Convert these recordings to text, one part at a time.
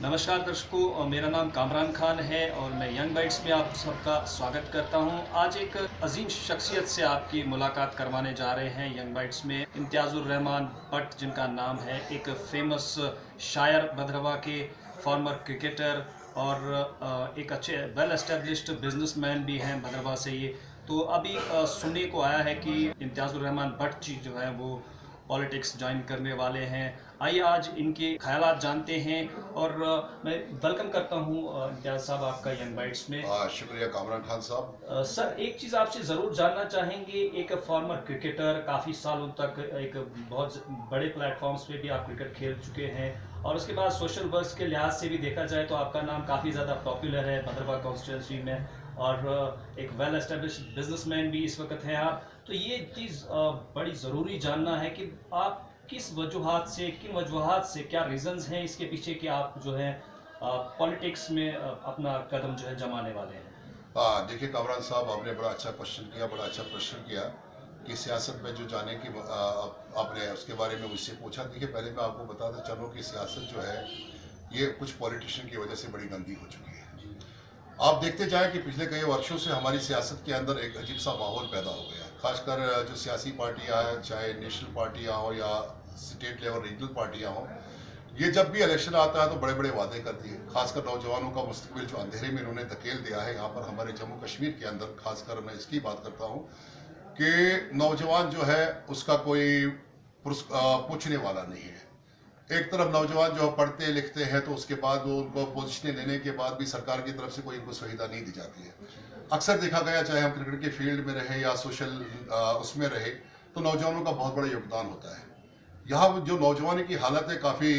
नमस्कार दर्शकों, मेरा नाम कामरान खान है और मैं यंग बाइट्स में आप सबका स्वागत करता हूं। आज एक अजीम शख्सियत से आपकी मुलाकात करवाने जा रहे हैं यंग बाइट्स में। इम्तियाज़ुर रहमान भट्ट जिनका नाम है, एक फेमस शायर, भद्रवाह के फॉर्मर क्रिकेटर और एक अच्छे वेल एस्टेब्लिश्ड बिजनेसमैन भी हैं भद्रवाह से ये। तो अभी सुनने को आया है कि इम्तियाज़ुर रहमान भट्ट जी जो है वो पॉलिटिक्स ज्वाइन करने वाले हैं। आइए आज इनके ख्यालात जानते हैं और मैं वेलकम करता हूं इम्तियाज़ साहब आपका यंग बाइट्स में। शुक्रिया कामरान खान साहब। सर, एक चीज़ आपसे ज़रूर जानना चाहेंगे, एक फॉर्मर क्रिकेटर, काफ़ी सालों तक एक बहुत बड़े प्लेटफॉर्म्स पे भी आप क्रिकेट खेल चुके हैं और उसके बाद सोशल वर्क के लिहाज से भी देखा जाए तो आपका नाम काफ़ी ज़्यादा पॉपुलर है भद्रवाह कॉन्स्टिट्यूंसी में और एक वेल एस्टेब्लिश्ड बिजनेसमैन भी इस वक्त हैं आप। तो ये चीज़ बड़ी ज़रूरी जानना है कि आप किस वजूहात से, किन वजूहात से, क्या रीज़न्स हैं इसके पीछे कि आप जो है पॉलिटिक्स में अपना कदम जो है जमाने वाले हैं। देखिए कामरान साहब, आपने बड़ा अच्छा क्वेश्चन किया, बड़ा अच्छा प्रश्न किया कि सियासत में जो जाने की आपने उसके बारे में मुझसे पूछा। देखिए, पहले मैं आपको बताता चलूँ कि सियासत जो है ये कुछ पॉलिटिशियन की वजह से बड़ी गंदी हो चुकी है। आप देखते जाएं कि पिछले कई वर्षों से हमारी सियासत के अंदर एक अजीब सा माहौल पैदा हो गया है। खासकर जो सियासी पार्टियां हैं, चाहे नेशनल पार्टियां हो या स्टेट लेवल रीजनल पार्टियां हो, ये जब भी इलेक्शन आता है तो बड़े बड़े वादे करती है। खासकर नौजवानों का मुस्तकबिल जो अंधेरे में इन्होंने धकेल दिया है यहाँ पर हमारे जम्मू कश्मीर के अंदर, खासकर मैं इसकी बात करता हूँ कि नौजवान जो है उसका कोई पूछने वाला नहीं है। एक तरफ नौजवान जो पढ़ते लिखते हैं तो उसके बाद वो उनको पोजीशनें लेने के बाद भी सरकार की तरफ से कोई इनको सुविधा नहीं दी जाती है। अक्सर देखा गया, चाहे हम क्रिकेट के फील्ड में रहे या सोशल उसमें रहे, तो नौजवानों का बहुत बड़ा योगदान होता है। यहाँ जो नौजवानों की हालत है काफ़ी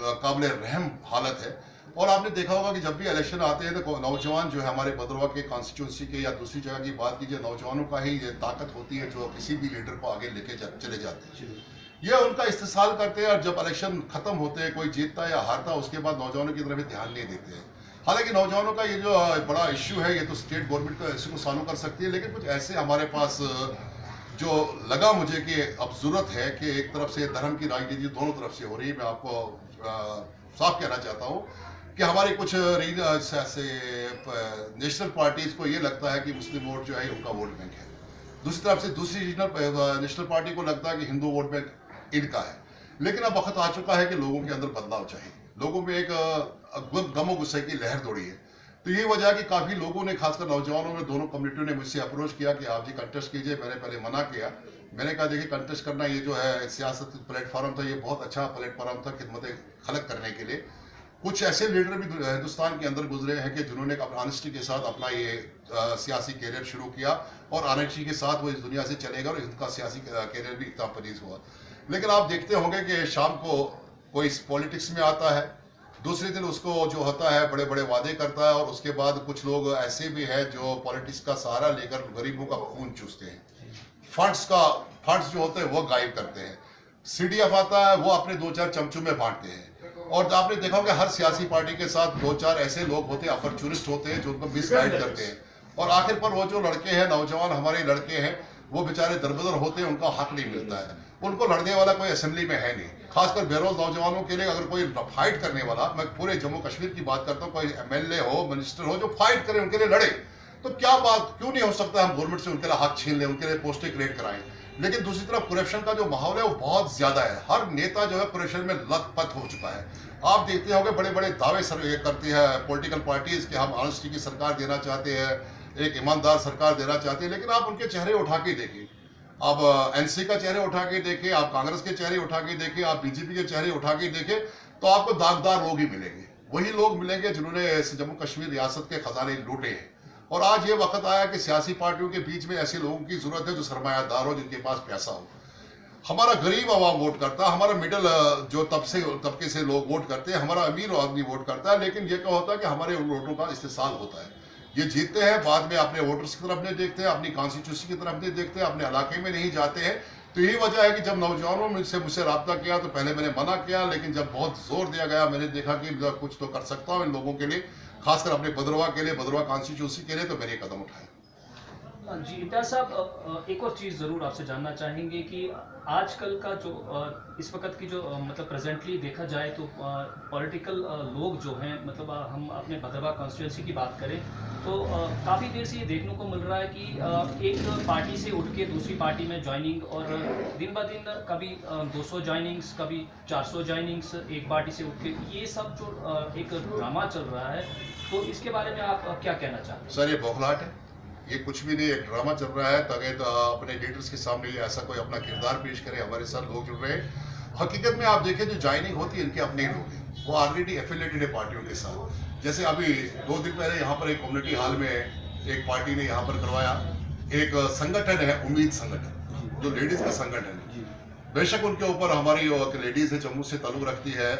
काबिल रहम हालत है। और आपने देखा होगा कि जब भी इलेक्शन आते हैं तो नौजवान जो है हमारे भद्रवाह के कॉन्स्टिट्यूंसी के या दूसरी जगह की बात कीजिए, नौजवानों का ही ये ताकत होती है जो किसी भी लीडर को आगे लेके चले जाते हैं। ये उनका इस्तेसाल करते हैं और जब इलेक्शन खत्म होते हैं, कोई जीतता है या हारता है, उसके बाद नौजवानों की तरफ ध्यान नहीं देते हैं। हालांकि नौजवानों का ये जो बड़ा इश्यू है, ये तो स्टेट गवर्नमेंट का इश्यू को सॉल्व कर सकती है, लेकिन कुछ ऐसे हमारे पास जो लगा मुझे कि अब जरूरत है कि एक तरफ से धर्म की राजनीति दोनों तरफ से हो रही है। मैं आपको साफ कहना चाहता हूँ कि हमारी कुछ नेशनल पार्टीज को ये लगता है कि मुस्लिम वोट जो है उनका वोट बैंक है। दूसरी तरफ से दूसरी रीजनल नेशनल पार्टी को लगता है कि हिंदू वोट बैंक इनका है। लेकिन अब वक्त आ चुका है कि लोगों के अंदर बदलाव चाहिए। लोगों में एक गमो गुस्से की लहर दौड़ी है। तो ये वजह कि काफ़ी लोगों ने, खासकर नौजवानों में दोनों कम्युनिटियों ने मुझसे अप्रोच किया कि आप जी कंटेस्ट कीजिए। मैंने पहले मना किया। मैंने कहा देखिए, कंटेस्ट करना ये जो है सियासत प्लेटफॉर्म था, ये बहुत अच्छा प्लेटफॉर्म था खिदमत खलक करने के लिए। कुछ ऐसे लीडर भी हिंदुस्तान के अंदर गुजरे हैं कि जिन्होंने ऑनेस्टी के साथ अपना ये सियासी कैरियर शुरू किया और ऑनेस्टी के साथ वो इस दुनिया से चलेगा और इनका सियासी कैरियर भी इतना पनीज हुआ। लेकिन आप देखते होंगे कि शाम को कोई पॉलिटिक्स में आता है, दूसरे दिन उसको जो होता है बड़े बड़े वादे करता है और उसके बाद कुछ लोग ऐसे भी हैं जो पॉलिटिक्स का सहारा लेकर गरीबों का खून चूसते हैं। फंड्स जो होते हैं वो गायब करते हैं। CDF आता है, वो अपने 2-4 चमचों में बांटते हैं। और आपने देखा होगा हर सियासी पार्टी के साथ 2-4 ऐसे लोग होते हैं, अपॉर्चुनिस्ट होते हैं, जो उनको मिसगाइड करते हैं। और आखिर पर वो जो लड़के हैं, नौजवान हमारे लड़के हैं, वो बेचारे दरबदर होते हैं, उनका हक नहीं मिलता है। उनको लड़ने वाला कोई असेंबली में है नहीं। खासकर बेरोज नौजवानों के लिए अगर कोई फाइट करने वाला, मैं पूरे जम्मू कश्मीर की बात करता हूँ, कोई MLA हो, मिनिस्टर हो, जो फाइट करे, उनके लिए लड़े, तो क्या बात क्यों नहीं हो सकता हम गवर्नमेंट से उनके लिए हक छीन लें, उनके लिए पोस्टें क्रिएट कराएं। लेकिन दूसरी तरफ करप्शन का जो माहौल है वो बहुत ज्यादा है। हर नेता जो है करप्शन में लथपथ हो चुका है। आप देखते होंगे बड़े बड़े दावे करती है पॉलिटिकल पार्टीज कि हम ऑनेस्टी की सरकार देना चाहते हैं, एक ईमानदार सरकार देना चाहते हैं। लेकिन आप उनके चेहरे उठा के देखिए, आप NC का चेहरे उठा के देखिए, आप कांग्रेस के चेहरे उठा के देखिए, आप BJP के चेहरे उठा के देखिए, तो आपको दागदार लोग ही मिलेंगे। वही लोग मिलेंगे जिन्होंने जम्मू कश्मीर रियासत के खजाने लूटे हैं। और आज ये वक्त आया कि सियासी पार्टियों के बीच में ऐसे लोगों की जरूरत है जो सरमायादार हो, जिनके पास पैसा हो। हमारा गरीब आवाम वोट करता है, हमारा मिडिल जो तबके से लोग वोट करते हैं, हमारा अमीर आदमी वोट करता है। लेकिन ये क्या होता है कि हमारे उन वोटों का इस्तेसाल होता है। ये जीतते हैं, बाद में अपने वोटर्स की तरफ नहीं देखते हैं, अपनी कॉन्स्टिट्यूंसी की तरफ नहीं देखते हैं, अपने इलाके में नहीं जाते हैं। तो यही वजह है कि जब नौजवानों ने मुझसे रब्ता किया तो पहले मैंने मना किया, लेकिन जब बहुत जोर दिया गया, मैंने देखा कि कुछ तो कर सकता हूँ इन लोगों के लिए, खासकर अपने भद्रवाह के लिए, भद्रवाह कॉन्स्टिट्यूंसी के लिए, तो मैंने कदम उठाया। जी इम्तियाज साहब, एक और चीज़ ज़रूर आपसे जानना चाहेंगे कि आजकल का जो इस वक्त की जो मतलब प्रेजेंटली देखा जाए तो पॉलिटिकल लोग जो हैं, मतलब हम अपने भद्रवाह कॉन्स्टिट्यूंसी की बात करें तो काफ़ी देर से ये देखने को मिल रहा है कि एक पार्टी से उठ के दूसरी पार्टी में ज्वाइनिंग, और दिन ब दिन कभी 200 ज्वाइनिंग्स, कभी 400 ज्वाइनिंग्स एक पार्टी से उठ के, ये सब जो एक ड्रामा चल रहा है, तो इसके बारे में आप क्या कहना चाहते हैं? सर, ये बौखलाहट है, ये कुछ भी नहीं, एक ड्रामा चल रहा है ताकि तो अपने लीडर्स के सामने ये ऐसा कोई अपना किरदार पेश करे। हमारे साथ लोग जुड़ रहे हैं, हकीकत में आप देखें जो ज्वाइनिंग होती है इनके अपने ही लोग हैं, वो ऑलरेडी एफिलेटेड है पार्टियों के साथ। जैसे अभी 2 दिन पहले यहाँ पर एक कम्युनिटी हॉल में एक पार्टी ने यहाँ पर करवाया, एक संगठन है उम्मीद संगठन, जो लेडीज का संगठन है। बेशक उनके ऊपर हमारी लेडीज है जम्मू से ताल्लुक रखती है,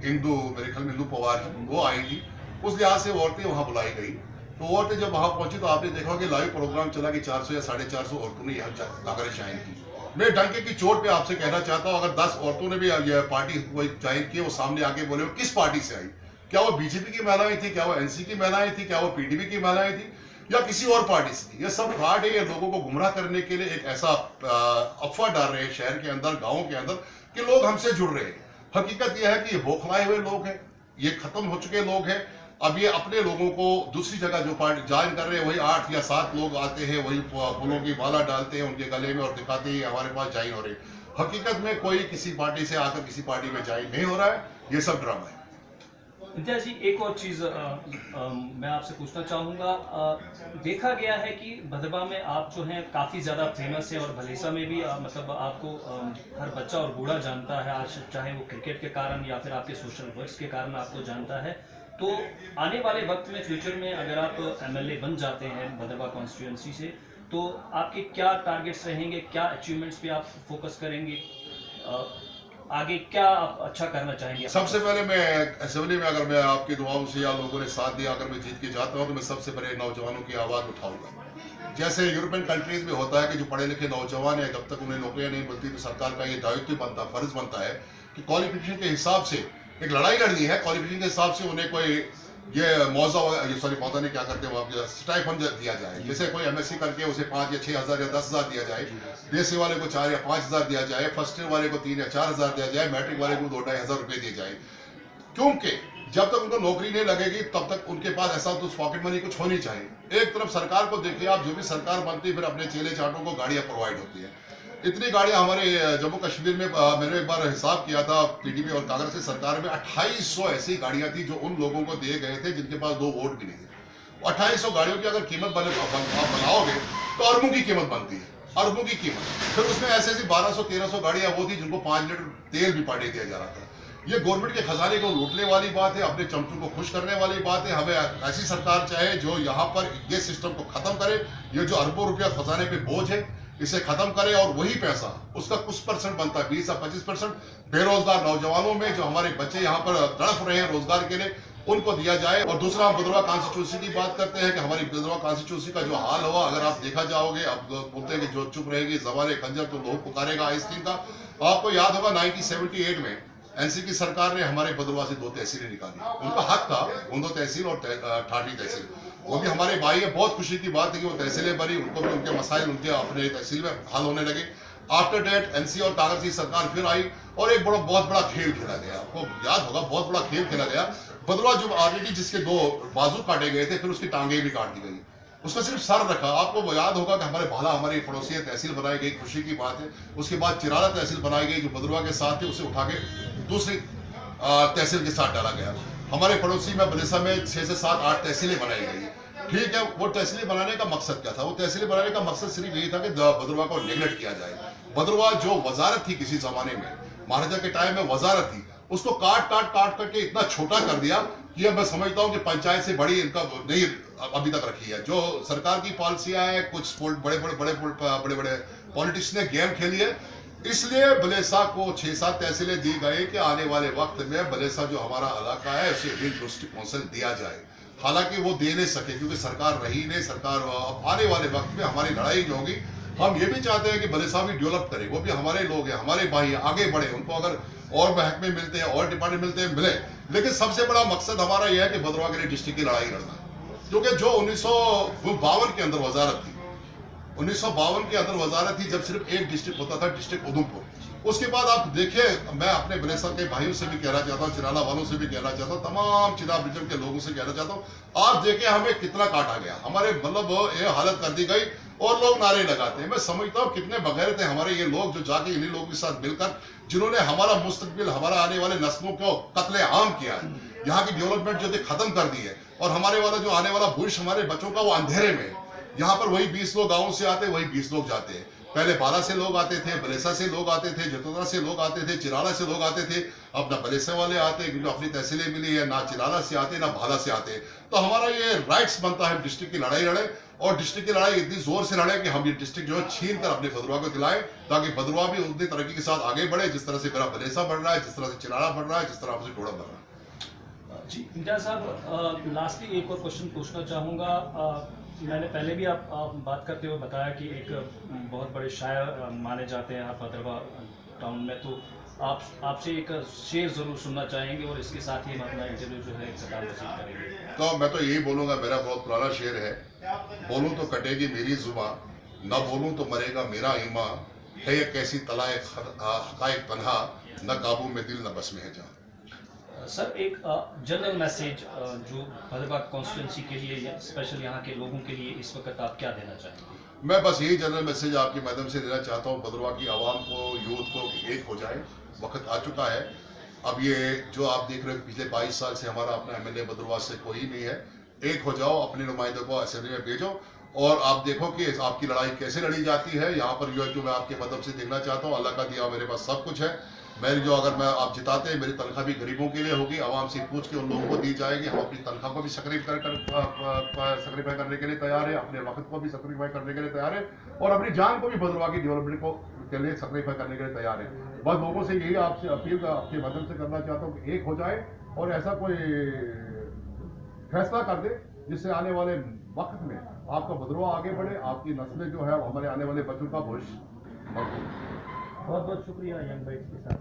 हिंदू, मेरे ख्याल में हिंदू पवार वो आई थी, उस लिहाज से औरतें वहाँ बुलाई गई। तो औरतें जब वहाँ पहुंची तो आपने देखा कि लाइव प्रोग्राम चला कि 400 या 450 औरतों ने यहाँ आकर ज्वाइन की। मैं डंके की चोट पे आपसे कहना चाहता हूँ, अगर 10 औरतों ने भी यह पार्टी ज्वाइन की, वो सामने आके बोले वो किस पार्टी से आई, क्या वो बीजेपी की महिलाएं थी, क्या वो एनसी की महिलाएं थी, क्या वो पीडीपी की महिलाएं थी, या किसी और पार्टी से थी। ये सब फ्रॉड है, ये लोगों को गुमराह करने के लिए एक ऐसा अफवाह डाल रहे हैं शहर के अंदर, गाँव के अंदर, कि लोग हमसे जुड़ रहे हैं। हकीकत यह है कि ये बौखलाए हुए लोग हैं, ये खत्म हो चुके लोग हैं। अब ये अपने लोगों को दूसरी जगह जो पार्टी ज्वाइन कर रहे हैं, वही 8 या 7 लोग आते हैं, वही फूलों की माला डालते हैं उनके गले में और दिखाते हैं हमारे पास ज्वाइन हो रहे हैं। हकीकत में कोई किसी पार्टी से आकर किसी पार्टी में ज्वाइन नहीं हो रहा है, ये सब ड्रामा है। इम्तियाज जी, एक और चीज़ मैं आपसे पूछना चाहूँगा। देखा गया है कि भद्रवाह में आप जो हैं काफ़ी ज़्यादा फेमस हैं, और भलेसा में भी मतलब आपको हर बच्चा और बूढ़ा जानता है आज, चाहे वो क्रिकेट के कारण या फिर आपके सोशल वर्क्स के कारण आपको जानता है। तो आने वाले वक्त में, फ्यूचर में, अगर आप एमएलए बन जाते हैं भद्रवाह कॉन्स्टिट्यूंसी से, तो आपके क्या टारगेट्स रहेंगे, क्या अचीवमेंट्स पे आप फोकस करेंगे, आगे क्या आप अच्छा करना चाहेंगे? सबसे पहले मैं असेंबली में, अगर मैं आपकी दुआओं से या लोगों ने साथ दिया, अगर मैं जीत के जाता हूँ, तो मैं सबसे पहले नौजवानों की आवाज़ उठाऊंगा। जैसे यूरोपियन कंट्रीज में होता है कि जो पढ़े लिखे नौजवान है, जब तक उन्हें नौकरियां नहीं मिलती तो सरकार का ये दायित्व बनता, फर्ज बनता है कि क्वालिफिकेशन के हिसाब से एक लड़ाई लड़नी है। क्वालिफिकेशन के हिसाब से उन्हें कोई ये मौजा ने क्या करते हैं, वहाँ स्टाइपेंड दिया जाए। जैसे कोई एमएससी करके उसे 5 या 6 हज़ार या 10 हज़ार दिया जाए, बीएससी वाले को 4 या 5 हज़ार दिया जाए, फर्स्ट ईयर वाले को 3 या 4 हज़ार दिया जाए, मैट्रिक वाले को 2-2.5 हज़ार रुपये दिए जाए। क्योंकि जब तक उनको नौकरी नहीं लगेगी तब तक उनके पास ऐसा तो पॉकेट मनी कुछ होनी चाहिए। एक तरफ सरकार को देखिए आप, जो भी सरकार बनती है फिर अपने चेले चाटों को गाड़ियाँ प्रोवाइड होती है। इतनी गाड़ियां हमारे जम्मू कश्मीर में, मैंने एक बार हिसाब किया था पीडीपी और कांग्रेस की सरकार में, 2800 ऐसी गाड़ियां थी जो उन लोगों को दिए गए थे जिनके पास 2 वोट भी नहीं थे। 2800 गाड़ियों की अगर कीमत आप बनाओगे तो अरबों की कीमत बनती है, अरबों की कीमत। फिर उसमें ऐसे 1200-1300 गाड़ियां वो थी जिनको 5 लीटर तेल भी पार्टी दिया जा रहा था। ये गवर्नमेंट के खजाने को लूटने वाली बात है, अपने चमचों को खुश करने वाली बात है। हमें ऐसी सरकार चाहिए जो यहाँ पर ये सिस्टम को खत्म करे, ये जो अरबों रुपया खजाने पे बोझ है इसे खत्म करे, और वही पैसा उसका कुछ परसेंट बनता है, 20 या 25% बेरोजगार नौजवानों में, जो हमारे बच्चे यहाँ पर तड़प रहे हैं रोजगार के लिए, उनको दिया जाए। और दूसरा, हम भद्रवाह कॉन्स्टिट्यूंसी की बात करते हैं कि हमारी भद्रवाह कॉन्स्टिट्यूंसी का जो हाल हुआ, अगर आप देखा जाओगे, अब बोलते हैं कि जो चुप रहेगी जबान खंजर तो लोग पुकारेगा आइसक्रीम का। आपको याद होगा 1978 में एनसी की सरकार ने हमारे भद्रवाह से 2 तहसीलें निकाली। उनका हक था, गोंदो तहसील और ठाठी तहसील, वो भी हमारे भाई है। बहुत खुशी की बात है कि वो तहसीलें बनी, उनको भी उनके मसाइल उनके अपने तहसील में हल होने लगे। आफ्टर डेट एनसी और कांग्रेस की सरकार फिर आई और एक बहुत बड़ा खेल खेला गया। आपको याद होगा, बहुत बड़ा खेल खेला गया। भद्रवाह जो ऑलरेडी जिसके 2 बाजू काटे गए थे, फिर उसकी टांगे भी काट दी गई, उसका सिर्फ सर रखा। आपको याद होगा कि हमारे भाला, हमारी पड़ोसी तहसील बनाई गई, खुशी की बात है। उसके बाद चिराला तहसील बनाई गई जो भद्रवाह के साथ थे, उसे उठा के दूसरी तहसील के साथ डाला गया। हमारे पड़ोसी में बलेसा में 6 से 7, 8 तहसीलें बनाई गई। ठीक है, वो तहसीलें बनाने का मकसद क्या था? वो तहसीलें बनाने का मकसद सिर्फ यही था कि भद्रवाह को नेगलेक्ट किया जाए। भद्रवाह जो वजारत थी किसी जमाने में, महाराजा के टाइम में वजारत थी, उसको काट करके इतना छोटा कर दिया कि अब मैं समझता हूं कि पंचायत से बड़ी इनका नहीं अभी तक रखी है। जो सरकार की पॉलिसियां है, कुछ बड़े बड़े पॉलिटिक्स ने गेम खेली है, इसलिए बलेसा को 6-7 तहसीलें दी गई कि आने वाले वक्त में बलेसा जो हमारा इलाका है उसे हिल कौंसिल दिया जाए। हालांकि वो दे नहीं सके क्योंकि सरकार रही नहीं। सरकार आने वाले वक्त में हमारी लड़ाई जो होगी, हम ये भी चाहते हैं कि बलेसा भी डेवलप करे, वो भी हमारे लोग हैं, हमारे भाई हैं, आगे बढ़े। उनको अगर और महकमे मिलते हैं और डिपार्टमेंट मिलते हैं मिले, लेकिन सबसे बड़ा मकसद हमारा यह है कि भद्रवाह के लिए डिस्ट्रिक्ट की लड़ाई लड़ना। क्योंकि जो 1952 के अंदर वजारत थी, 1952 के अंदर वजारत थी जब सिर्फ एक डिस्ट्रिक्ट होता था, डिस्ट्रिक्ट उधमपुर। उसके बाद आप देखिए, मैं अपने बलेसा के भाइयों से भी कहना चाहता हूँ, चिराला वालों से भी कहना चाहता हूँ, तमाम चिनाब रीजन के लोगों से कहना चाहता हूँ, आप देखिए हमें कितना काटा गया, हमारे मतलब ये हालत कर दी गई और लोग नारे लगाते हैं। मैं समझता हूँ कितने बगैर थे हमारे ये लोग, जो जाके इन्हीं लोगों के साथ मिलकर जिन्होंने हमारा मुस्तकबिल, हमारा आने वाले नस्लों को कत्ले आम किया है, यहाँ की डेवलपमेंट जो थी खत्म कर दी है, और हमारे वाला जो आने वाला भविष्य हमारे बच्चों का वो अंधेरे में है। यहाँ पर वही 20 लोग गाँव से आते, वही 20 लोग जाते हैं। पहले बाला से लोग आते थे, बलेसा से लोग आते थे, जतोदरा से लोग आते थे, चिराला से लोग आते थे। अब ना बलेसा वाले आते क्योंकि अपनी तहसीलें मिली है, ना चिराला से आते, ना भाला से आते। तो हमारा ये राइट्स बनता है डिस्ट्रिक्ट की लड़ाई लड़े, और डिस्ट्रिक्ट की लड़ाई इतनी जोर से लड़े कि हम ये डिस्ट्रिक्ट जो है छीन कर अपने भदरवा को दिलाएं, ताकि भदरवा भी उतनी तरक्की के साथ आगे बढ़े जिस तरह से मेरा बलेसा बढ़ रहा है, जिस तरह से चिराला बढ़ रहा है, जिस तरह से डोडा बढ़ रहा है। जी इम्तियाज साहब, लास्टली एक और क्वेश्चन पूछना चाहूँगा। मैंने पहले भी आप बात करते हुए बताया कि एक बहुत बड़े शायर माने जाते हैं यहाँ भद्रवा टाउन में, तो आपसे एक शेर ज़रूर सुनना चाहेंगे और इसके साथ ही हम अपना इंटरव्यू जो है इख्तिताम पसंद करेंगे। तो मैं तो यही बोलूँगा, मेरा बहुत पुराना शेर है, बोलूँ तो कटेगी मेरी जुबान, न बोलूँ तो मरेगा मेरा ईमान, है ये कैसी तलाए हक़ाइक़ तन्हा, न काबू में दिल न बस में है जान। सर, एक जनरल मैसेज जो भद्रवा कॉन्स्टिट्यूंसी के लिए, स्पेशल यहाँ के लोगों के लिए इस वक्त आप क्या देना चाहेंगे? मैं बस यही जनरल मैसेज आपके माध्यम से देना चाहता हूँ भद्रवा की आवाम को, यूथ को, एक हो जाए। वक्त आ चुका है। अब ये जो आप देख रहे हो, पिछले 22 साल से हमारा अपना MLA भद्रवा से कोई नहीं है। एक हो जाओ, अपने नुमाइंदों को असेंबली में भेजो और आप देखो कि आपकी लड़ाई कैसे लड़ी जाती है। यहाँ पर जो मैं आपके मदद से देखना चाहता हूँ, अल्लाह का दिया मेरे पास सब कुछ है। मेरी जो अगर मैं आप जिताते हैं, मेरी तनख्वाह भी गरीबों के लिए होगी, आवाम से पूछ के उन लोगों को दी जाएगी। हम अपनी तनख्वाह को भी सैक्रिफाई करने के लिए तैयार है, अपने वक्त को भी सैक्रिफाई करने के लिए तैयार है, और अपनी जान को भी भद्रवा की डेवलपमेंट को के लिए सैक्रिफाई करने के लिए तैयार है। बस लोगों से यही आपसे अपील आपके माध्यम से करना चाहता हूँ कि एक हो जाए और ऐसा कोई फैसला कर दे जिससे आने वाले वक्त में आपका भद्रवा आगे बढ़े, आपकी नस्लें जो है हमारे आने वाले बच्चों का भविष्य। बहुत बहुत शुक्रिया यंग बाइट्स के साथ।